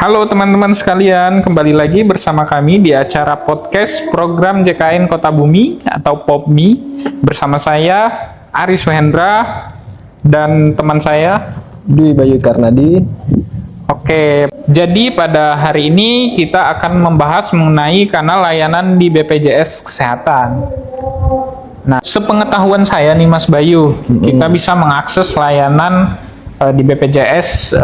Halo teman-teman sekalian, kembali lagi bersama kami di acara podcast program JKN Kota Bumi atau POPMI bersama saya Aris Suhendra dan teman saya Dwi Bayu Karnadi. Oke, jadi pada hari ini kita akan membahas mengenai kanal layanan di BPJS Kesehatan. Nah, sepengetahuan saya nih Mas Bayu, kita bisa mengakses layanan di BPJS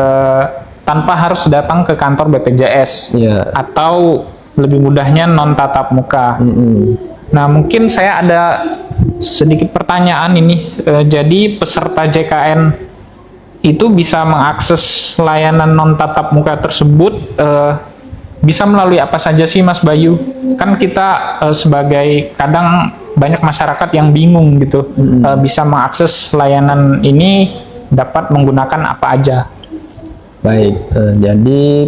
tanpa harus datang ke kantor BPJS atau lebih mudahnya non tatap muka. Nah, mungkin saya ada sedikit pertanyaan ini. Jadi peserta JKN itu bisa mengakses layanan non tatap muka tersebut bisa melalui apa saja sih Mas Bayu? Kan kita sebagai kadang banyak masyarakat yang bingung gitu, bisa mengakses layanan ini dapat menggunakan apa aja. Baik, jadi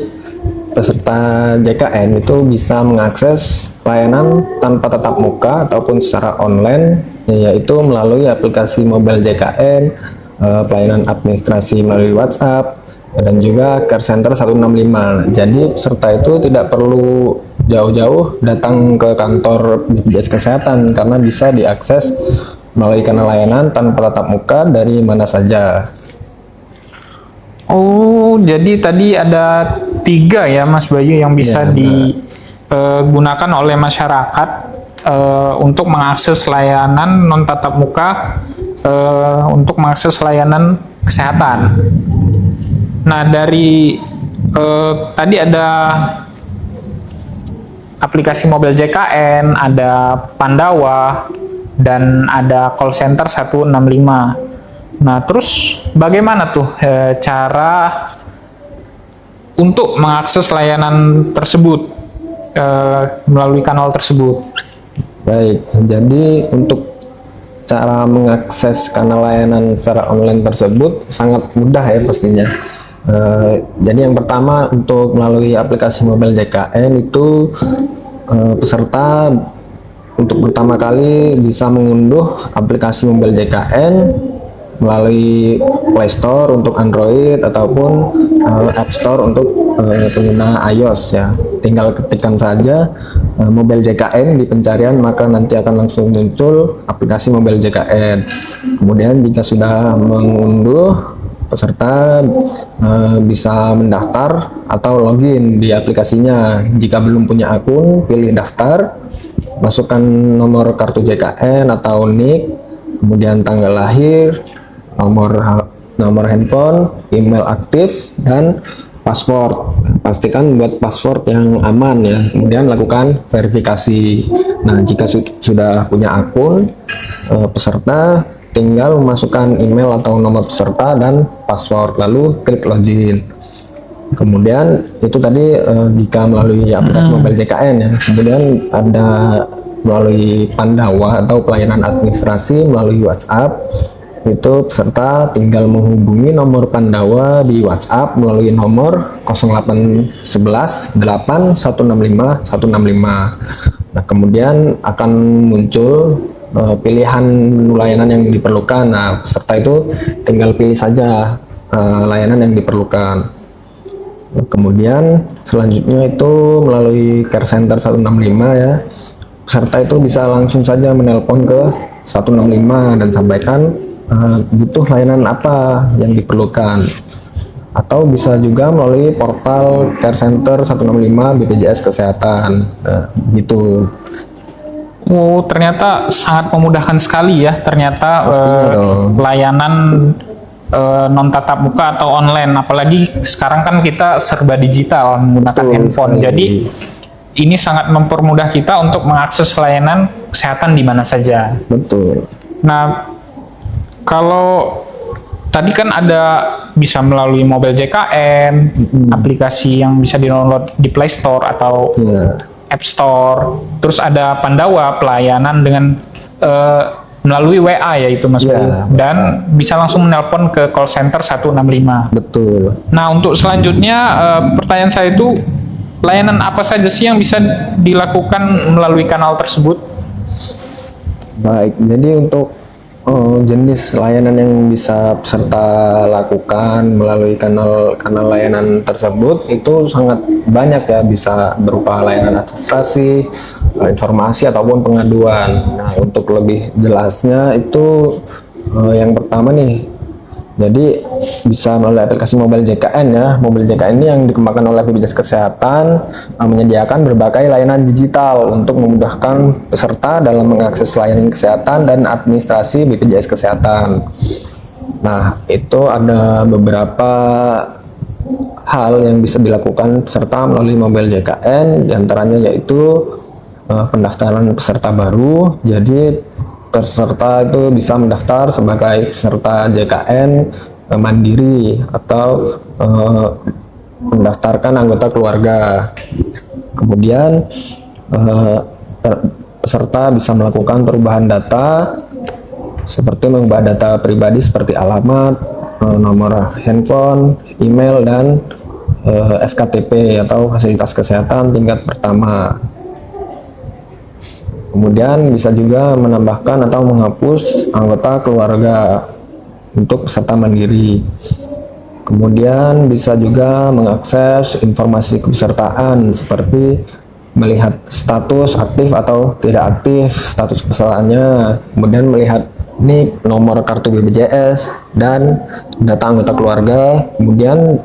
peserta JKN itu bisa mengakses layanan tanpa tatap muka ataupun secara online, yaitu melalui aplikasi mobile JKN, pelayanan administrasi melalui WhatsApp, dan juga Care Center 165. Jadi peserta itu tidak perlu jauh-jauh datang ke kantor BPJS Kesehatan karena bisa diakses melalui kanal layanan tanpa tatap muka dari mana saja. Oh, jadi tadi ada 3 ya Mas Bayu yang bisa digunakan oleh masyarakat untuk mengakses layanan non tatap muka, untuk mengakses layanan kesehatan. Nah, dari tadi ada aplikasi mobile JKN, ada Pandawa, dan ada call center 165. Nah, terus bagaimana tuh cara untuk mengakses layanan tersebut melalui kanal tersebut? Baik, jadi untuk cara mengakses kanal layanan secara online tersebut sangat mudah ya pastinya. Jadi yang pertama, untuk melalui aplikasi mobile JKN itu peserta untuk pertama kali bisa mengunduh aplikasi mobile JKN melalui Play Store untuk Android ataupun App Store untuk pengguna iOS ya. Tinggal ketikkan saja mobile JKN di pencarian, maka nanti akan langsung muncul aplikasi mobile JKN. Kemudian jika sudah mengunduh, peserta bisa mendaftar atau login di aplikasinya. Jika belum punya akun, pilih daftar, masukkan nomor kartu JKN atau NIK, kemudian tanggal lahir, nomor handphone, email aktif, dan password. Pastikan buat password yang aman ya. Kemudian lakukan verifikasi. Nah, jika sudah punya akun, peserta tinggal memasukkan email atau nomor peserta dan password, lalu klik login. Kemudian itu tadi jika melalui aplikasi mobile JKN ya. Kemudian ada melalui Pandawa atau pelayanan administrasi melalui WhatsApp. Itu peserta tinggal menghubungi nomor Pandawa di WhatsApp melalui nomor 0811 8 165 165. Nah, kemudian akan muncul pilihan menu layanan yang diperlukan. Nah, peserta itu tinggal pilih saja layanan yang diperlukan. Kemudian selanjutnya itu melalui Care Center 165 ya. Peserta itu bisa langsung saja menelpon ke 165 dan sampaikan butuh layanan apa yang diperlukan, atau bisa juga melalui portal Care Center 165 BPJS Kesehatan. gitu. Oh, ternyata sangat memudahkan sekali ya ternyata layanan non tatap muka atau online, apalagi sekarang kan kita serba digital menggunakan handphone. Jadi ini sangat mempermudah kita untuk mengakses layanan kesehatan di mana saja. Betul. Nah, kalau tadi kan ada bisa melalui mobile JKN, aplikasi yang bisa di-download di Play Store atau App Store. Terus ada Pandawa, pelayanan dengan melalui WA yaitu Mas Bayu. Dan bisa langsung menelpon ke call center 165. Betul. Nah, untuk selanjutnya pertanyaan saya itu, layanan apa saja sih yang bisa dilakukan melalui kanal tersebut? Baik, jadi untuk jenis layanan yang bisa peserta lakukan melalui kanal layanan tersebut itu sangat banyak ya, bisa berupa layanan administrasi, informasi ataupun pengaduan. Nah, untuk lebih jelasnya itu yang pertama nih, jadi bisa melalui aplikasi Mobile JKN ya. Mobile JKN ini yang dikembangkan oleh BPJS Kesehatan, menyediakan berbagai layanan digital untuk memudahkan peserta dalam mengakses layanan kesehatan dan administrasi BPJS Kesehatan. Nah, itu ada beberapa hal yang bisa dilakukan peserta melalui Mobile JKN, diantaranya yaitu pendaftaran peserta baru. Jadi peserta itu bisa mendaftar sebagai peserta JKN mandiri atau mendaftarkan anggota keluarga. Kemudian peserta bisa melakukan perubahan data seperti mengubah data pribadi seperti alamat, nomor handphone, email, dan FKTP atau fasilitas kesehatan tingkat pertama. Kemudian bisa juga menambahkan atau menghapus anggota keluarga untuk peserta mandiri. Kemudian bisa juga mengakses informasi kepesertaan seperti melihat status aktif atau tidak aktif, status kepesertaannya, kemudian melihat ini nomor kartu BPJS dan data anggota keluarga, kemudian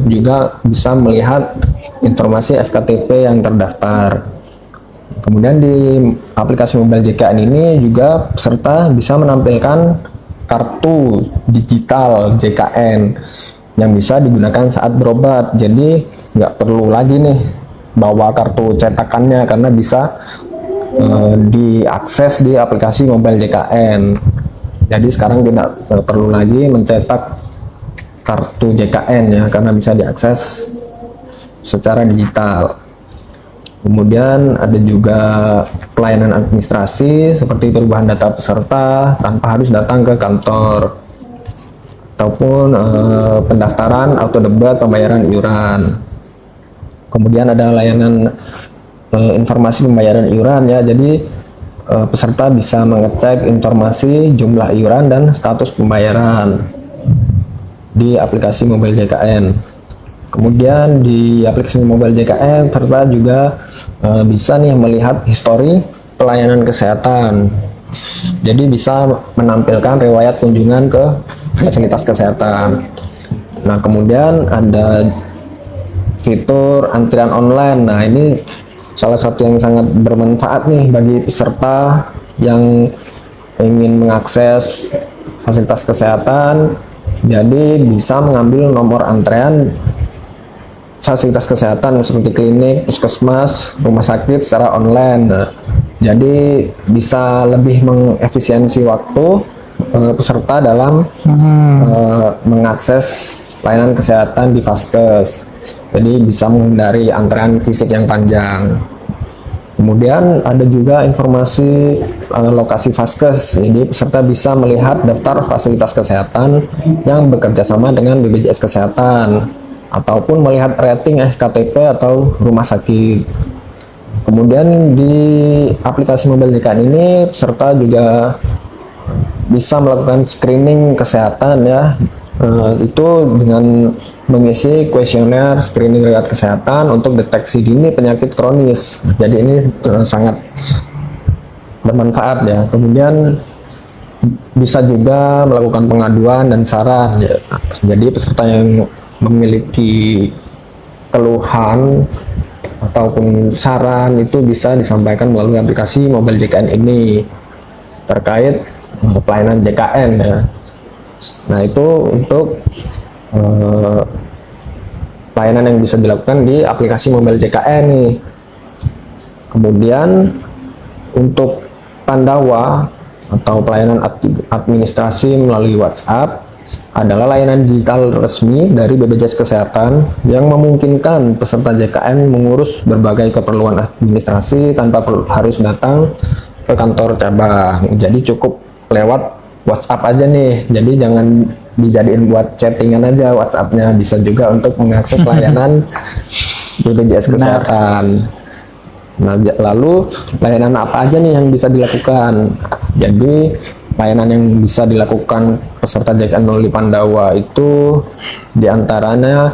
juga bisa melihat informasi FKTP yang terdaftar. Kemudian di aplikasi Mobile JKN ini juga peserta bisa menampilkan kartu digital JKN yang bisa digunakan saat berobat. Jadi nggak perlu lagi nih bawa kartu cetakannya karena bisa diakses di aplikasi Mobile JKN. Jadi sekarang tidak perlu lagi mencetak kartu JKN ya, karena bisa diakses secara digital. Kemudian ada juga pelayanan administrasi seperti perubahan data peserta tanpa harus datang ke kantor, ataupun pendaftaran auto debat pembayaran iuran. Kemudian ada layanan informasi pembayaran iuran ya, jadi peserta bisa mengecek informasi jumlah iuran dan status pembayaran di aplikasi Mobile JKN. Kemudian di aplikasi Mobile JKN peserta juga bisa nih melihat histori pelayanan kesehatan. Jadi bisa menampilkan riwayat kunjungan ke fasilitas kesehatan. Nah, kemudian ada fitur antrian online. Nah, ini salah satu yang sangat bermanfaat nih bagi peserta yang ingin mengakses fasilitas kesehatan. Jadi bisa mengambil nomor antrean fasilitas kesehatan seperti klinik, puskesmas, rumah sakit secara online. Nah, jadi bisa lebih mengefisiensi waktu peserta dalam mengakses layanan kesehatan di Vaskes. Jadi bisa menghindari antrean fisik yang panjang. Kemudian ada juga informasi lokasi Vaskes. Jadi peserta bisa melihat daftar fasilitas kesehatan yang bekerja sama dengan BPJS Kesehatan, ataupun melihat rating FKTP atau rumah sakit. Kemudian di aplikasi Mobile JKN ini peserta juga bisa melakukan screening kesehatan ya, itu dengan mengisi kuesioner screening riwayat kesehatan untuk deteksi dini penyakit kronis. Jadi ini sangat bermanfaat ya. Kemudian bisa juga melakukan pengaduan dan saran ya. Jadi peserta yang memiliki keluhan ataupun saran itu bisa disampaikan melalui aplikasi Mobile JKN ini terkait pelayanan JKN ya. Nah, itu untuk pelayanan yang bisa dilakukan di aplikasi Mobile JKN nih. Kemudian untuk Pandawa atau pelayanan administrasi melalui WhatsApp adalah layanan digital resmi dari BPJS Kesehatan yang memungkinkan peserta JKN mengurus berbagai keperluan administrasi tanpa harus datang ke kantor cabang. Jadi cukup lewat WhatsApp aja nih. Jadi jangan dijadiin buat chattingan aja WhatsApp-nya, bisa juga untuk mengakses layanan BPJS Kesehatan. Nah, lalu layanan apa aja nih yang bisa dilakukan? Jadi layanan yang bisa dilakukan peserta JKN 0 di Pandawa itu diantaranya